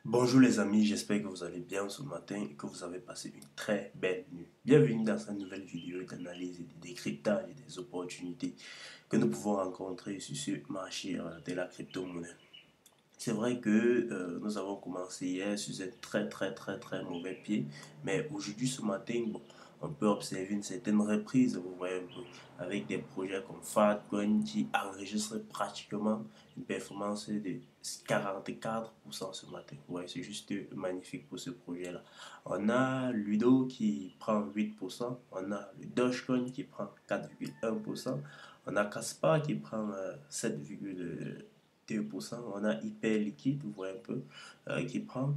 Bonjour les amis, j'espère que vous allez bien ce matin et que vous avez passé une très belle nuit. Bienvenue dans cette nouvelle vidéo d'analyse et de décryptage des opportunités que nous pouvons rencontrer sur ce marché de la crypto-monnaie. C'est vrai que nous avons commencé hier sur un très mauvais pied, mais aujourd'hui ce matin, bon, on peut observer une certaine reprise, vous voyez un peu, avec des projets comme Fatcoin qui enregistrent pratiquement une performance de 44% ce matin. Ouais, c'est juste magnifique pour ce projet-là. On a Ludo qui prend 8%, on a le Dogecoin qui prend 4,1%, on a Caspar qui prend 7,2%, on a Hyper Liquide, vous voyez un peu, qui prend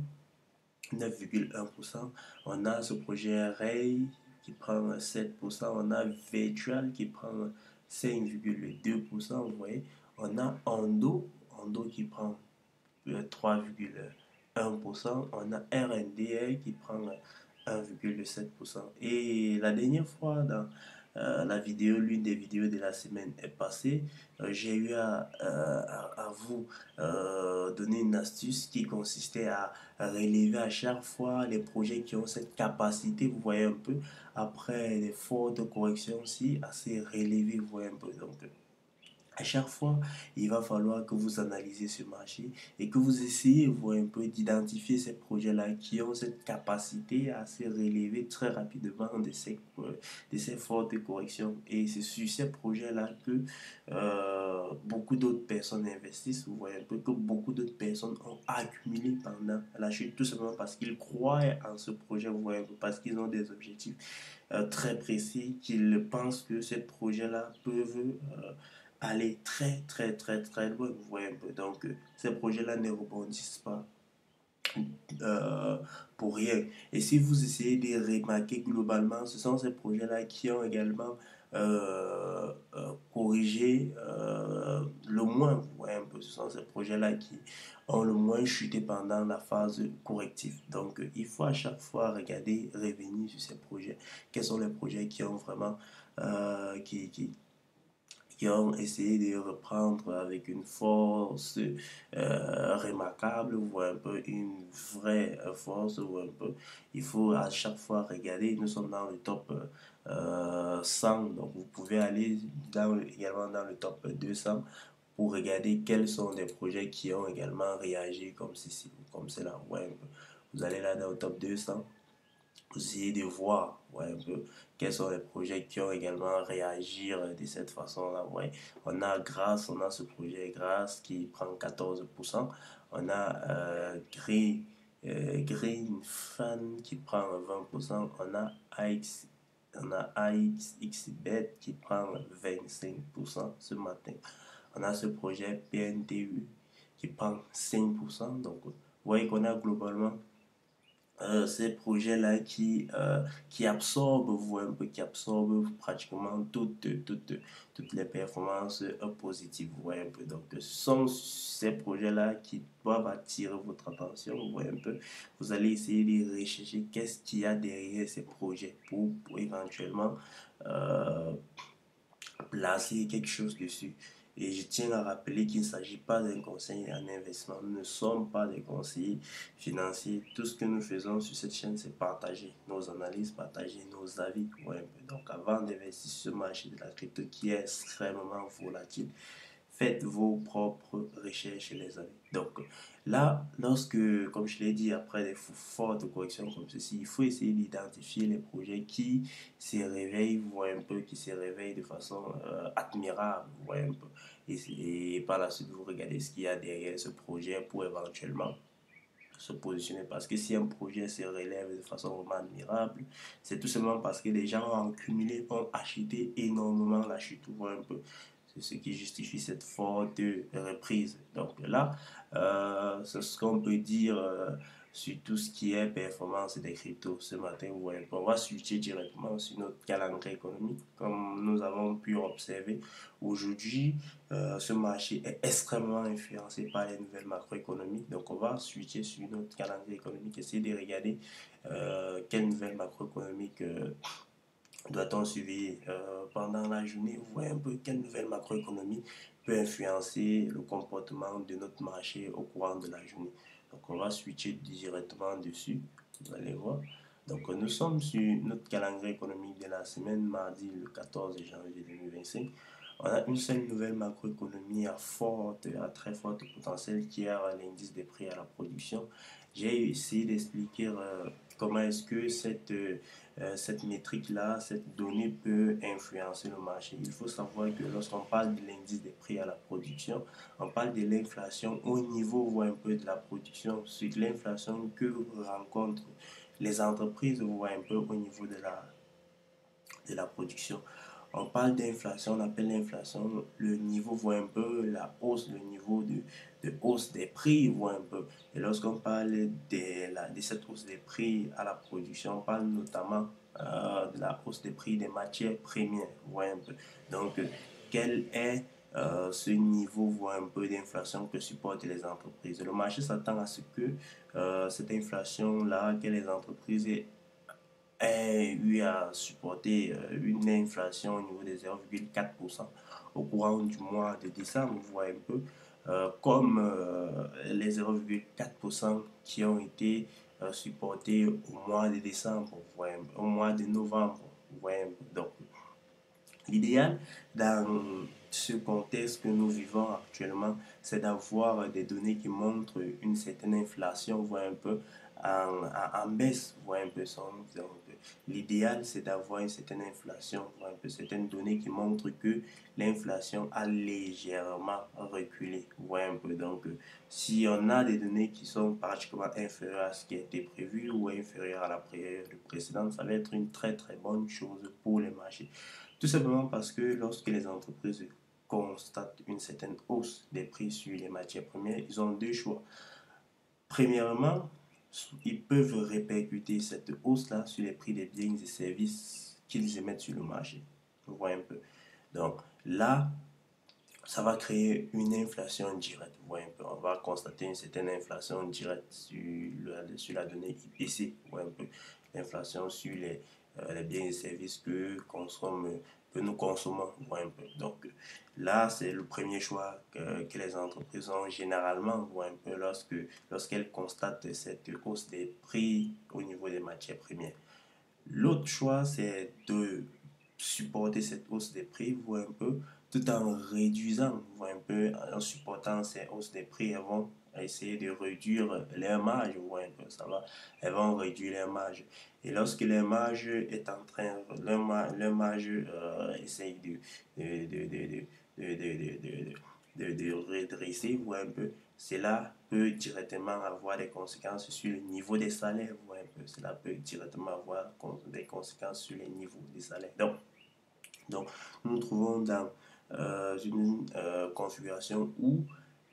9,1%, on a ce projet Ray qui prend 7%, on a Virtual qui prend 5,2%, vous voyez, on a Ando qui prend 3,1%, on a RNDA qui prend 1,7%. Et la dernière fois, dans la vidéo, l'une des vidéos de la semaine est passée, j'ai eu à vous donner une astuce qui consistait à relever à chaque fois les projets qui ont cette capacité, vous voyez un peu, après des fortes corrections aussi, à se relever, vous voyez un peu. Donc, à chaque fois, il va falloir que vous analysez ce marché et que vous essayez vous, un peu d'identifier ces projets-là qui ont cette capacité à se relever très rapidement de ces fortes corrections. Et c'est sur ces projets-là que beaucoup d'autres personnes investissent. Vous voyez un peu que beaucoup d'autres personnes ont accumulé pendant la chute, tout simplement parce qu'ils croient en ce projet, vous voyez un peu, parce qu'ils ont des objectifs très précis, qu'ils pensent que ces projets-là peuvent aller très loin, vous voyez un peu. Donc, ces projets-là ne rebondissent pas euh, pour rien. Et si vous essayez de remarquer globalement, ce sont ces projets-là qui ont également corrigé le moins, vous voyez un peu, ce sont ces projets-là qui ont le moins chuté pendant la phase corrective. Donc, il faut à chaque fois regarder, revenir sur ces projets. Quels sont les projets qui ont vraiment, qui ont essayé de reprendre avec une force remarquable ou un peu une vraie force ou un peu il faut à chaque fois regarder, nous sommes dans le top 100, donc vous pouvez aller également dans le top 200 pour regarder quels sont les projets qui ont également réagi comme ceci ou comme cela. Ouais, vous allez là dans le top 200, essayer de voir ouais, un peu quels sont les projets qui ont également réagi de cette façon-là. Ouais. On a Grasse, on a ce projet Grasse qui prend 14%. On a Green Fan qui prend 20%. On a AXXBet qui prend 25% ce matin. On a ce projet PNTU qui prend 5%. Donc, vous voyez qu'on a globalement ces projets-là qui absorbent, vous voyez un peu, qui absorbent pratiquement toutes les performances positives, vous voyez un peu. Donc, ce sont ces projets-là qui doivent attirer votre attention, vous voyez un peu. Vous allez essayer de rechercher qu'est-ce qu'il y a derrière ces projets pour éventuellement euh, placer quelque chose dessus. Et je tiens à rappeler qu'il ne s'agit pas d'un conseil en investissement. Nous ne sommes pas des conseillers financiers. Tout ce que nous faisons sur cette chaîne, c'est partager nos analyses, partager nos avis. Ouais. Donc avant d'investir sur ce marché de la crypto qui est extrêmement volatile, faites vos propres recherches, les amis. Donc là, lorsque, comme je l'ai dit, après des fortes corrections comme ceci, il faut essayer d'identifier les projets qui se réveillent, vous voyez un peu, qui se réveillent de façon admirable, vous voyez un peu. Et par la suite, vous regardez ce qu'il y a derrière ce projet pour éventuellement se positionner. Parce que si un projet se relève de façon vraiment admirable, c'est tout simplement parce que les gens ont accumulé, ont acheté énormément la chute, vous voyez un peu. C'est ce qui justifie cette forte reprise. Donc là, c'est ce qu'on peut dire sur tout ce qui est performance des cryptos ce matin. Ouais, on va switcher directement sur notre calendrier économique. Comme nous avons pu observer, aujourd'hui, ce marché est extrêmement influencé par les nouvelles macroéconomiques. Donc on va switcher sur notre calendrier économique, essayer de regarder quelles nouvelles macroéconomiques doit-on suivre pendant la journée. Vous voyez un peu quelle nouvelle macroéconomie peut influencer le comportement de notre marché au courant de la journée. Donc on va switcher directement dessus, vous allez voir. Donc nous sommes sur notre calendrier économique de la semaine, mardi le 14 janvier 2025. On a une seule nouvelle macroéconomie à très forte potentiel qui est l'indice des prix à la production. J'ai essayé d'expliquer comment est-ce que cette métrique-là, cette donnée peut influencer le marché. Il faut savoir que lorsqu'on parle de l'indice des prix à la production, on parle de l'inflation au niveau voire un peu de la production, c'est l'inflation que rencontrent les entreprises voire un peu au niveau de la production. On parle d'inflation, on appelle l'inflation le niveau voit un peu la hausse, le niveau de hausse des prix voit un peu. Et lorsqu'on parle de cette hausse des prix à la production, on parle notamment de la hausse des prix des matières premières voit un peu. Donc, quel est ce niveau voit un peu d'inflation que supportent les entreprises? Le marché s'attend à ce que cette inflation-là que les entreprises a eu à supporter une inflation au niveau de 0,4% au courant du mois de décembre, vous voyez un peu, comme les 0,4% qui ont été supportés au mois de décembre, vous voyez, au mois de novembre, vous voyez un peu. Donc, l'idéal dans ce contexte que nous vivons actuellement, c'est d'avoir des données qui montrent une certaine inflation, voire un peu en baisse, voire un peu l'idéal, c'est d'avoir une certaine inflation, voire un peu certaines données qui montrent que l'inflation a légèrement reculé, voire un peu. Donc, si on a des données qui sont pratiquement inférieures à ce qui a été prévu ou inférieures à la période précédente, ça va être une très très bonne chose pour les marchés. Tout simplement parce que lorsque les entreprises constatent une certaine hausse des prix sur les matières premières, ils ont deux choix. Premièrement, ils peuvent répercuter cette hausse-là sur les prix des biens et services qu'ils émettent sur le marché. Vous voyez un peu. Donc là, ça va créer une inflation directe. Vous voyez un peu. On va constater une certaine inflation directe sur la donnée IPC. Vous voyez un peu. L'inflation sur les biens et services que nous consommons. Vous voyez un peu. Donc là, c'est le premier choix que les entreprises ont généralement. Vous voyez un peu lorsqu'elles constatent cette hausse des prix au niveau des matières premières. L'autre choix, c'est de supporter cette hausse des prix, voire un peu, tout en réduisant, voire un peu, en supportant ces hausses des prix, elles vont essayer de réduire leurs marges, voire un peu, ça va, elles vont réduire leurs marges. Et lorsque leur marge est en train, leur marge essaye de redresser, voire un peu, cela peut directement avoir des conséquences sur le niveau des salaires, voire un peu, cela peut directement avoir des conséquences sur les niveaux des salaires. Donc nous nous trouvons dans une configuration où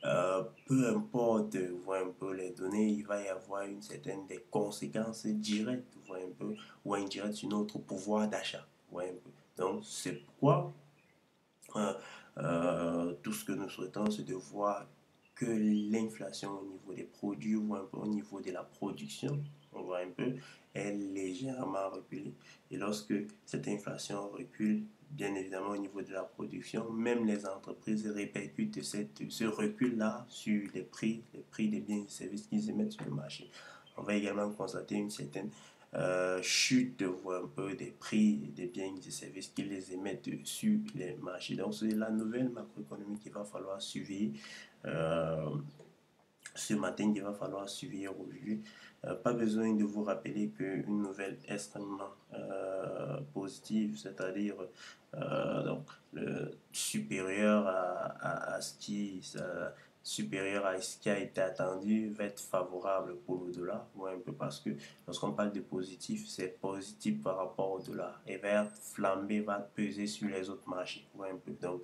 peu importe voit un peu les données, il va y avoir une certaine des conséquences directes voit un peu, ou indirectes sur notre pouvoir d'achat. Voit un peu. Donc c'est pourquoi tout ce que nous souhaitons, c'est de voir que l'inflation au niveau des produits ou un peu au niveau de la production, on voit un peu, est légèrement reculée. Et lorsque cette inflation recule, bien évidemment au niveau de la production, même les entreprises répercutent ce recul-là sur les prix des biens et services qu'ils émettent sur le marché. On va également constater une certaine chute un peu des prix des biens et des services qu'ils les émettent sur les marchés. Donc c'est la nouvelle macroéconomie qu'il va falloir suivre ce matin, qu'il va falloir suivre aujourd'hui. Pas besoin de vous rappeler qu'une nouvelle extrêmement positive, c'est-à-dire donc, supérieure à ce qui supérieur à ce qui a été attendu va être favorable pour le dollar, ouais, un peu parce que lorsqu'on parle de positif, c'est positif par rapport au dollar et va flamber, va peser sur les autres marchés, ouais, un peu. Donc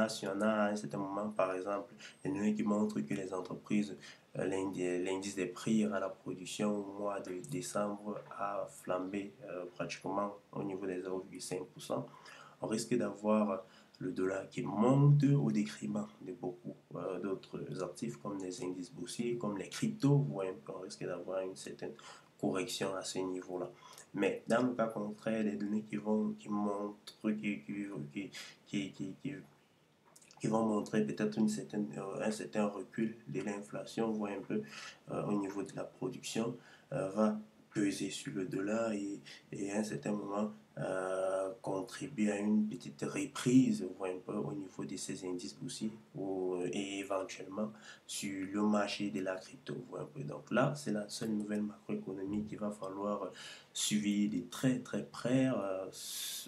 si on a à un certain moment par exemple des données qui montrent que les entreprises l'indice des prix à la production au mois de décembre a flambé pratiquement au niveau des 0,5%, on risque d'avoir le dollar qui monte au détriment de beaucoup d'autres actifs comme les indices boursiers, comme les cryptos, on risque d'avoir une certaine correction à ce niveau-là. Mais dans le cas contraire, les données qui montrent, qui vont montrer peut-être un certain recul de l'inflation, voire un peu au niveau de la production, va peser sur le dollar et à un certain moment contribuer à une petite reprise, voire un peu au niveau de ces indices boursiers et éventuellement sur le marché de la crypto, voire un peu. Donc là, c'est la seule nouvelle macroéconomique qu'il va falloir suivre de très très près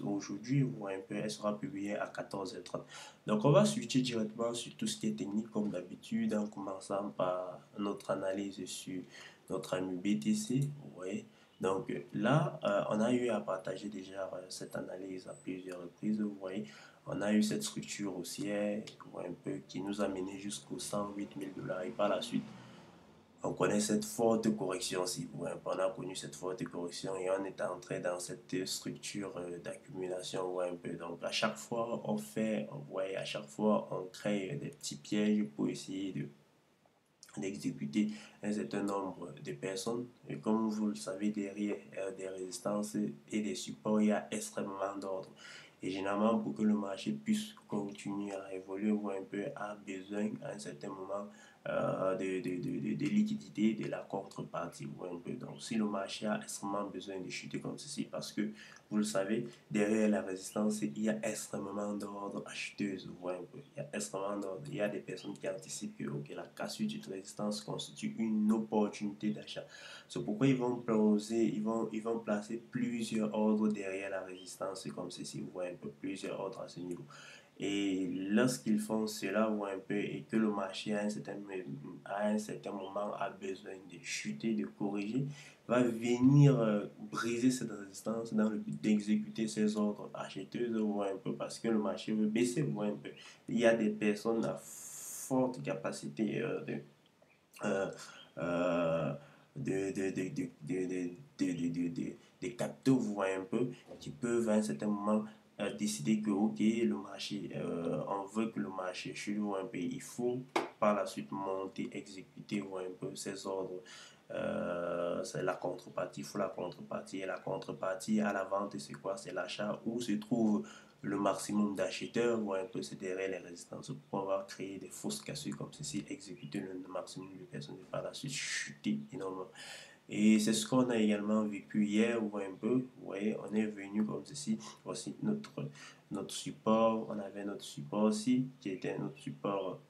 aujourd'hui, voire un peu. Elle sera publiée à 14h30. Donc, on va switcher directement sur tout ce qui est technique, comme d'habitude, en commençant par notre analyse sur notre ami BTC. Vous voyez. Donc, là, on a eu à partager déjà cette analyse à plusieurs reprises. Vous voyez, on a eu cette structure haussière, un peu, qui nous a mené jusqu'aux 108 000 dollars. Et par la suite, on connaît cette forte correction aussi. Ouais, on a connu cette forte correction et on est entré dans cette structure d'accumulation. Ouais, un peu. Donc, à chaque fois, ouais, à chaque fois, on crée des petits pièges pour essayer d'exécuter un certain nombre de personnes. Et comme vous le savez, derrière des résistances et des supports, il y a extrêmement d'ordre. Et généralement, pour que le marché puisse continuer à évoluer ou un peu, a besoin à un certain moment de liquidité de la contrepartie ou un peu. Donc, si le marché a extrêmement besoin de chuter comme ceci, parce que vous le savez, derrière la résistance, il y a extrêmement d'ordre acheteuse ou un peu. Il y a extrêmement d'ordre. Il y a des personnes qui anticipent que okay, la cassure de résistance constitue une opportunité d'achat. C'est pourquoi ils vont placer plusieurs ordres derrière la résistance, comme ceci, vous voyez un peu plusieurs ordres à ce niveau. Et lorsqu'ils font cela ou un peu et que le marché à un certain moment a besoin de chuter, de corriger, va venir briser cette résistance dans le but d'exécuter ses ordres acheteuses ou un peu parce que le marché veut baisser ou un peu. Il y a des personnes à forte capacité euh, euh, de capter, vous voyez un peu, qui peuvent à un certain moment décider que, ok, le marché, on veut que le marché chute un peu, il faut par la suite monter, exécuter un peu ces ordres. C'est la contrepartie, il faut la contrepartie. Et la contrepartie à la vente, c'est quoi? C'est l'achat où se trouve le maximum d'acheteurs ou un peu c'est derrière les résistances pour pouvoir créer des fausses cassures comme ceci, exécuter le maximum de personnes et par la suite chuter énormément. Et c'est ce qu'on a également vécu hier ou un peu. Vous voyez, on est venu comme ceci. Voici notre support. On avait notre support aussi qui était notre support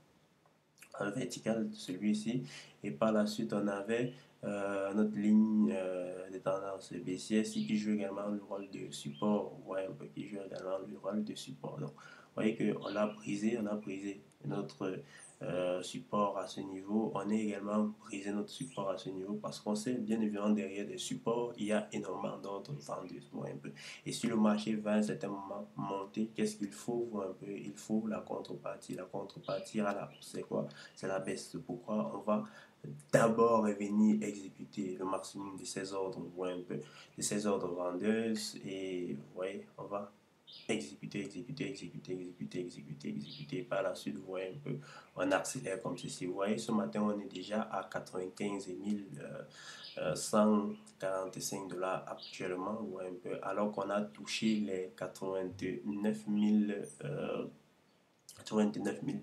vertical, celui-ci. Et par la suite, on avait notre ligne de tendance baissière qui joue également le rôle de support. Vous voyez un peu qui joue également le rôle de support. Donc, vous voyez qu'on on a brisé notre support à ce niveau. On a également brisé notre support à ce niveau parce qu'on sait bien évidemment derrière des supports, il y a énormément d'autres vendeuses. Un peu. Et si le marché va à un certain moment monter, qu'est-ce qu'il faut un peu? Il faut la contrepartie. La contrepartie à la c'est quoi? C'est la baisse. C'est pourquoi on va d'abord venir exécuter le maximum de ces ordres, un peu, de ces ordres vendeuses et vous voyez, on va exécuter. Par la suite, vous voyez un peu, on accélère comme ceci. Vous voyez, ce matin, on est déjà à 95 145 dollars actuellement, ou un peu, alors qu'on a touché les 89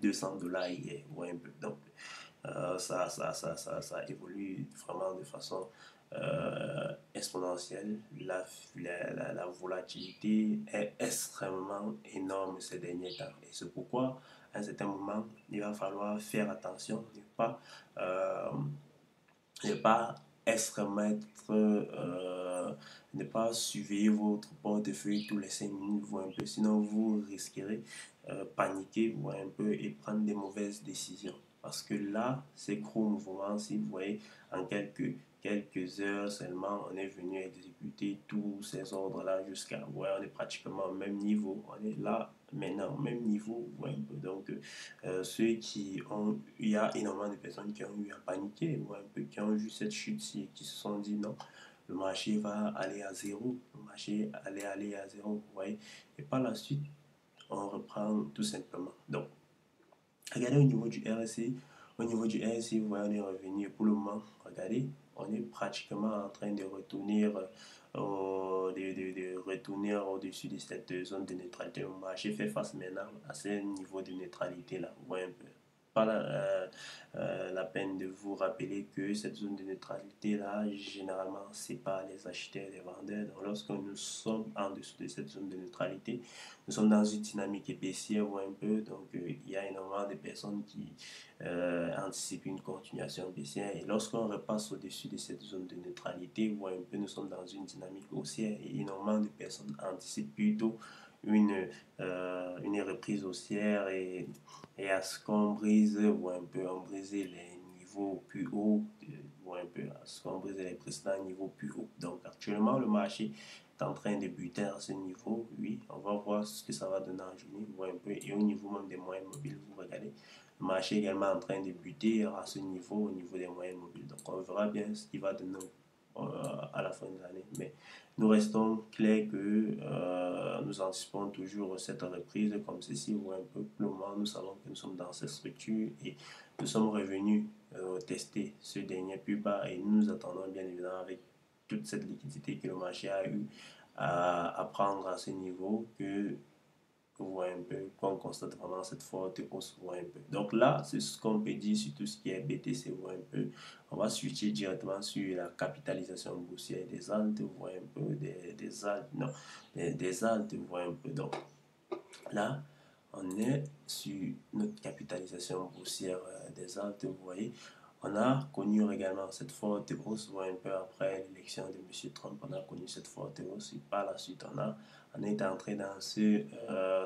200 dollars hier, ou un peu. Donc, ça évolue vraiment de façon exponentielle. La volatilité est extrêmement énorme ces derniers temps. Et c'est pourquoi, à un certain moment, il va falloir faire attention, euh, ne pas ne pas surveiller votre portefeuille tous les 5 minutes, voire un peu, sinon vous risquerez paniquer, voire un peu, et prendre des mauvaises décisions. Parce que là, ces gros mouvements, si vous voyez, en quelques heures seulement, on est venu exécuter tous ces ordres-là jusqu'à, ouais, on est pratiquement au même niveau. On est là maintenant au même niveau. Ouais, un peu. Donc, il y a énormément de personnes qui ont eu à paniquer, ouais, un peu, qui ont vu cette chute-ci et qui se sont dit non, le marché va aller à zéro. Le marché allait aller à zéro, vous voyez. Et par la suite, on reprend tout simplement. Donc, regardez au niveau du RSI. Au niveau du RSI, vous voyez, on est revenu pour le moment. Regardez, on est pratiquement en train de retourner de retourner au-dessus de cette zone de neutralité. Le marché fait face maintenant à ce niveau de neutralité là. Vous voyez un peu. Pas la peine de vous rappeler que cette zone de neutralité là, généralement, c'est pas les acheteurs et les vendeurs. Donc, lorsque nous sommes en dessous de cette zone de neutralité, nous sommes dans une dynamique baissière ou un peu. Donc, il y a énormément de personnes qui anticipent une continuation baissière. Et lorsqu'on repasse au-dessus de cette zone de neutralité, ou un peu, nous sommes dans une dynamique haussière et énormément de personnes anticipent plutôt une reprise haussière et à ce qu'on brise ou un peu on briser les niveaux plus hauts ou un peu à ce qu'on brise les précédents niveaux plus hauts. Donc actuellement le marché est en train de buter à ce niveau. Oui, on va voir ce que ça va donner en journée. Vous voyez un peu et au niveau même des moyennes mobiles, vous regardez. Le marché est également en train de buter à ce niveau, au niveau des moyennes mobiles. Donc on verra bien ce qui va donner à la fin de l'année. Mais nous restons clairs que nous anticipons toujours cette reprise comme ceci, ou un peu plus loin. Nous savons que nous sommes dans cette structure et nous sommes revenus tester ce dernier plus bas et nous nous attendons bien évidemment avec toute cette liquidité que le marché a eu à prendre à ce niveau que voit un peu, qu'on constate vraiment cette forte hausse, voit un peu. Donc là, c'est ce qu'on peut dire sur tout ce qui est BTC, voit un peu. On va switcher directement sur la capitalisation boursière des altes, voit un peu, des altes, non, des altes, voit un peu. Donc là, on est sur notre capitalisation boursière des altes, vous voyez. On a connu également cette forte hausse, un peu après l'élection de M. Trump, on a connu cette forte hausse. Et par la suite, on est entré dans ce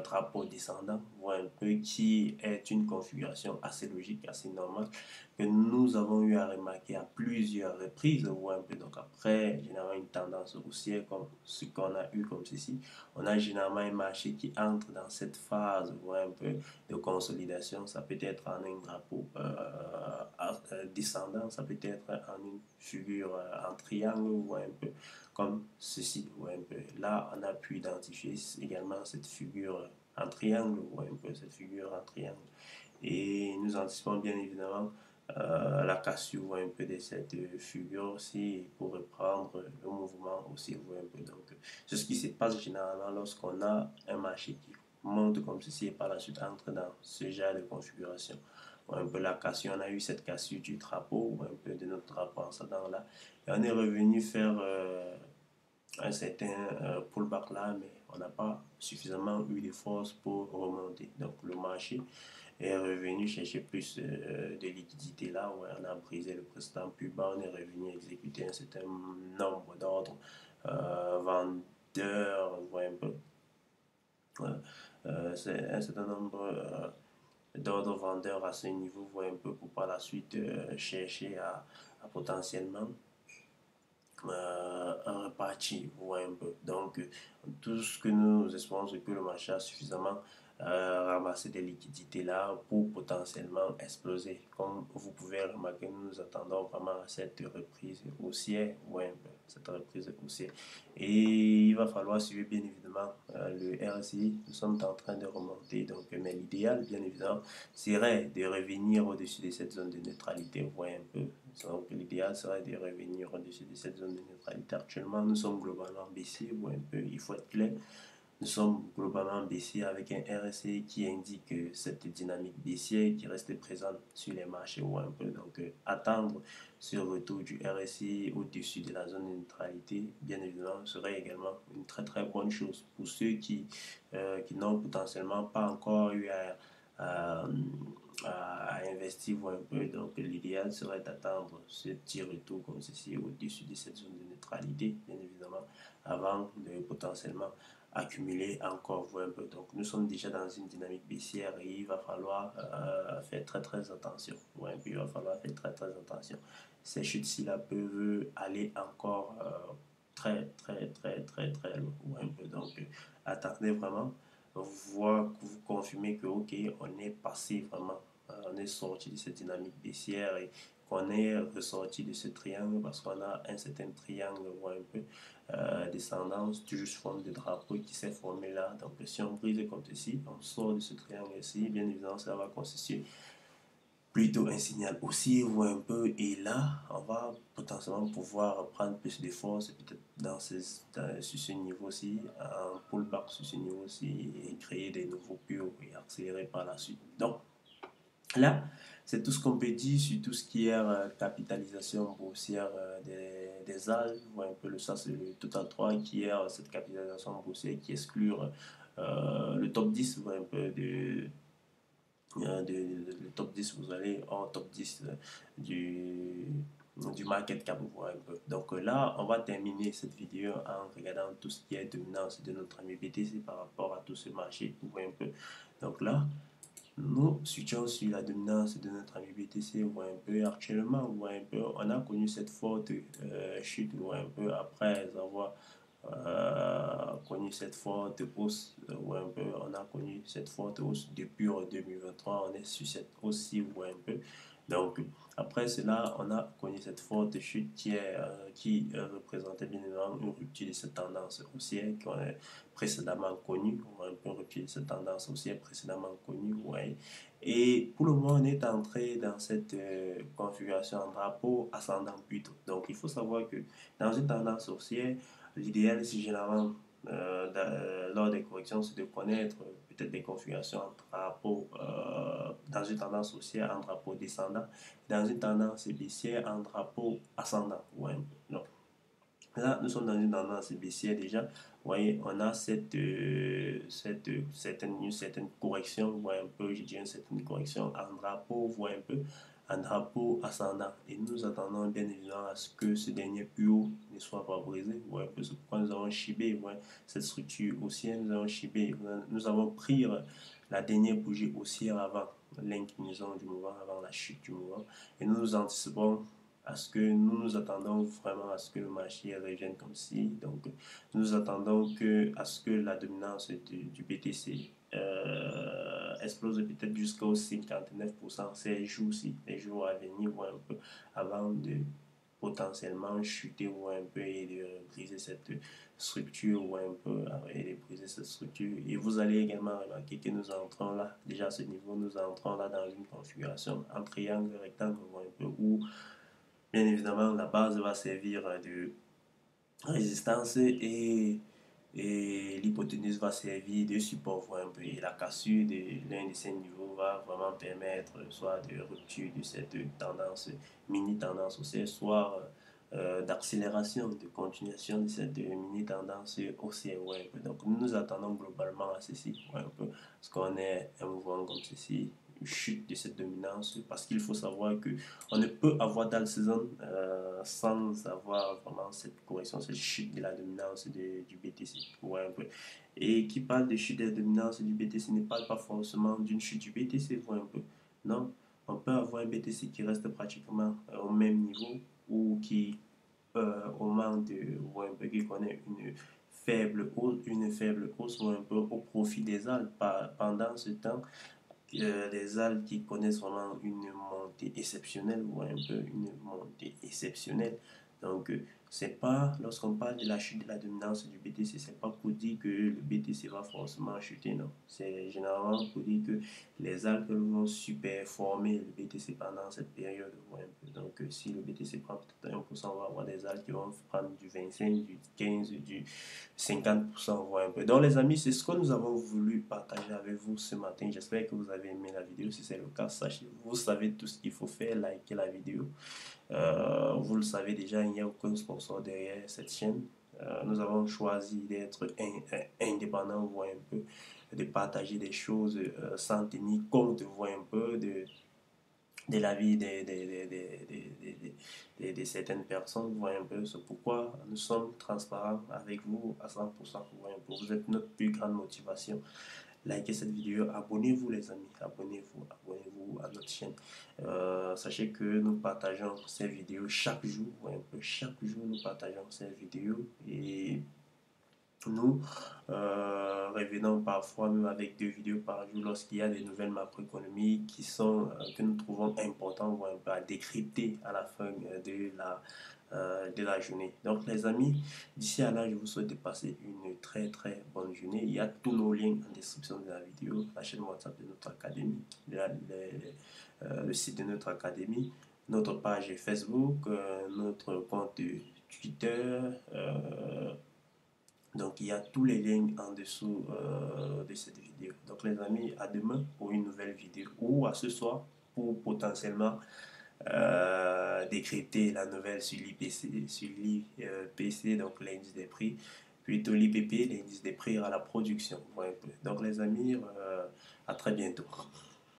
drapeau descendant, un peu, qui est une configuration assez logique, assez normale, que nous avons eu à remarquer à plusieurs reprises, un peu. Donc après, généralement une tendance haussière comme ce qu'on a eu comme ceci, on a généralement un marché qui entre dans cette phase, un peu, de consolidation. Ça peut être en un drapeau descendant, ça peut être en une figure en triangle, ou un peu comme ceci, ou un peu. Là, on a pu identifier également cette figure en triangle, ou un peu cette figure en triangle. Et nous anticipons bien évidemment la cassure un peu de cette figure aussi pour reprendre le mouvement aussi un peu. Donc, c'est ce qui se passe généralement lorsqu'on a un marché qui monte comme ceci et par la suite entre dans ce genre de configuration. Un peu la cassure, on a eu cette cassure du drapeau, ou un peu de notre drapeau en s'attendant là. Et on est revenu faire un certain pullback là, mais on n'a pas suffisamment eu de force pour remonter. Donc le marché est revenu chercher plus de liquidité là où on a brisé le précédent plus bas, on est revenu exécuter un certain nombre d'ordres vendeurs, un peu. C'est un certain nombre d'ordres vendeurs à ce niveau, un peu pour par la suite chercher à potentiellement repartir, un peu. Donc, tout ce que nous espérons, c'est que le marché a suffisamment ramasser des liquidités là pour potentiellement exploser. Comme vous pouvez remarquer, nous nous attendons vraiment à cette reprise haussière, cette reprise haussière. Et il va falloir suivre bien évidemment le RSI. Nous sommes en train de remonter, donc, mais l'idéal, bien évidemment, serait de revenir au-dessus de cette zone de neutralité, un peu. Donc l'idéal serait de revenir au-dessus de cette zone de neutralité. Actuellement, nous sommes globalement baissiers, un peu. Il faut être clair. Nous sommes globalement baissiers avec un RSI qui indique cette dynamique baissière qui reste présente sur les marchés, un peu. Donc, attendre ce retour du RSI au-dessus de la zone de neutralité, bien évidemment, serait également une très très bonne chose pour ceux qui n'ont potentiellement pas encore eu à investir, un peu. Donc, l'idéal serait d'attendre ce petit retour comme ceci au-dessus de cette zone de neutralité, bien évidemment, avant de potentiellement accumuler encore, un peu. Donc nous sommes déjà dans une dynamique baissière et il va falloir faire très très attention. Il va falloir faire très très attention. Ces chutes-ci là peuvent aller encore très très très très très loin, un peu. Donc attendez vraiment, voir, vous confirmer que ok, on est passé vraiment, on est sorti de cette dynamique baissière et qu'on est ressorti de ce triangle parce qu'on a un certain triangle, un peu descendance, toujours sous forme de drapeau qui s'est formé là. Donc si on brise comme ceci, on sort de ce triangle ici, bien évidemment ça va constituer plutôt un signal haussier, voit un peu, et là, on va potentiellement pouvoir prendre plus de force, peut-être sur ce niveau-ci, un pullback sur ce niveau-ci, et créer des nouveaux pieux et accélérer par la suite. Donc, là, c'est tout ce qu'on peut dire sur tout ce qui est capitalisation boursière des AL. Vous voyez un peu ça, c'est le Total 3 qui est cette capitalisation boursière qui exclut le top 10. Vous voyez un peu le top 10, vous allez en top 10 du market cap. Vous voyez un peu. Donc là, on va terminer cette vidéo en regardant tout ce qui est dominance de notre ami BTC par rapport à tout ce marché. Vous voyez un peu. Donc là, nous switchons sur la dominance de notre ami BTC. Vous voyez un peu actuellement, vous voyez un peu, on a connu cette forte chute, vous voyez un peu, après avoir connu cette forte hausse, vous voyez un peu, on a connu cette forte hausse depuis 2023, on est sur cette hausse-ci, vous voyez un peu. Donc, après cela, on a connu cette forte chute qui représentait bien évidemment une rupture de cette tendance haussière qu'on a précédemment connue, un peu une rupture de cette tendance haussière précédemment connue, ouais. Et pour le moment, on est entré dans cette configuration en drapeau ascendant plutôt. Donc, il faut savoir que dans une tendance haussière, l'idéal, c'est généralement lors des corrections, c'est de connaître peut-être des configurations en drapeau dans une tendance haussière en drapeau descendant, dans une tendance baissière en drapeau ascendant. Ouais. Donc, là, nous sommes dans une tendance baissière déjà. Vous voyez, on a une certaine correction, vous voyez un peu, je dirais une certaine correction en drapeau, vous voyez un peu, en drapeau ascendant. Et nous attendons bien évidemment à ce que ce dernier plus haut ne soit pas brisé. Vous voyez un peu, c'est pourquoi nous avons chibé, vous voyez, cette structure haussière, nous avons chibé, nous avons pris la dernière bougie haussière avant l'inclinaison du mouvement, avant la chute du mouvement. Et nous nous anticipons à ce que nous nous attendons vraiment à ce que le marché revienne comme ci. Donc, nous attendons à ce que la dominance du BTC explose peut-être jusqu'au 59% ces jours-ci, les jours à venir, ou un peu avant de potentiellement chuter ou un peu et de briser cette structure ou un peu et de briser cette structure. Et vous allez également remarquer que nous entrons là, déjà à ce niveau, nous entrons là dans une configuration en triangle rectangle ou un peu où bien évidemment, la base va servir de résistance et l'hypoténuse va servir de support un peu. Et la cassure de l'un de ces niveaux va vraiment permettre soit de rupture de cette tendance, mini-tendance haussière, soit d'accélération, de continuation de cette mini-tendance haussière. Ouais, donc nous nous attendons globalement à ceci, ouais, un peu, parce qu'on est un mouvement comme ceci, une chute de cette dominance, parce qu'il faut savoir que on ne peut avoir dans le saison sans avoir vraiment cette correction, cette chute de la dominance du BTC. Ouais, un peu. Et qui parle de chute de la dominance du BTC ne parle pas forcément d'une chute du BTC. Ouais, un peu. Non, on peut avoir un BTC qui reste pratiquement au même niveau ou qui, au moment de, ouais, un peu, qui connaît une faible hausse ou un peu au profit des AL pendant ce temps les Alpes qui connaissent vraiment une montée exceptionnelle ou un peu une montée exceptionnelle. Donc, c'est pas, lorsqu'on parle de la chute de la dominance du BTC, c'est pas pour dire que le BTC va forcément chuter, non. C'est généralement pour dire que les Alpes vont superformer le BTC pendant cette période. Ouais, donc, si le BTC prend peut-être 1%, on va avoir des Alpes qui vont prendre du 25, du 15, du 50%, voire un peu. Donc, les amis, c'est ce que nous avons voulu partager avec vous ce matin. J'espère que vous avez aimé la vidéo. Si c'est le cas, sachez, vous savez tout ce qu'il faut faire, liker la vidéo. Vous le savez déjà, il n'y a aucun sponsor derrière cette chaîne. Nous avons choisi d'être indépendants, voire un peu, de partager des choses sans tenir compte, voire un peu, de la vie de certaines personnes. Vous voyez un peu, c'est pourquoi nous sommes transparents avec vous à 100%. Vous voyez un peu, vous êtes notre plus grande motivation. Likez cette vidéo, abonnez-vous les amis, abonnez-vous à notre chaîne. Sachez que nous partageons ces vidéos chaque jour. Vous voyez un peu, chaque jour nous partageons ces vidéos et nous revenons parfois même avec 2 vidéos par jour lorsqu'il y a des nouvelles macroéconomiques que nous trouvons importantes un peu à décrypter à la fin de la journée. Donc les amis, d'ici à là, je vous souhaite de passer une très très bonne journée. Il y a tous nos liens en description de la vidéo, la chaîne WhatsApp de notre académie, le site de notre académie, notre page Facebook, notre compte Twitter. Donc il y a tous les liens en dessous de cette vidéo. Donc les amis, à demain pour une nouvelle vidéo ou à ce soir pour potentiellement décrypter la nouvelle sur l'IPC, donc l'indice des prix, plutôt l'IPP, l'indice des prix à la production. Donc les amis, à très bientôt.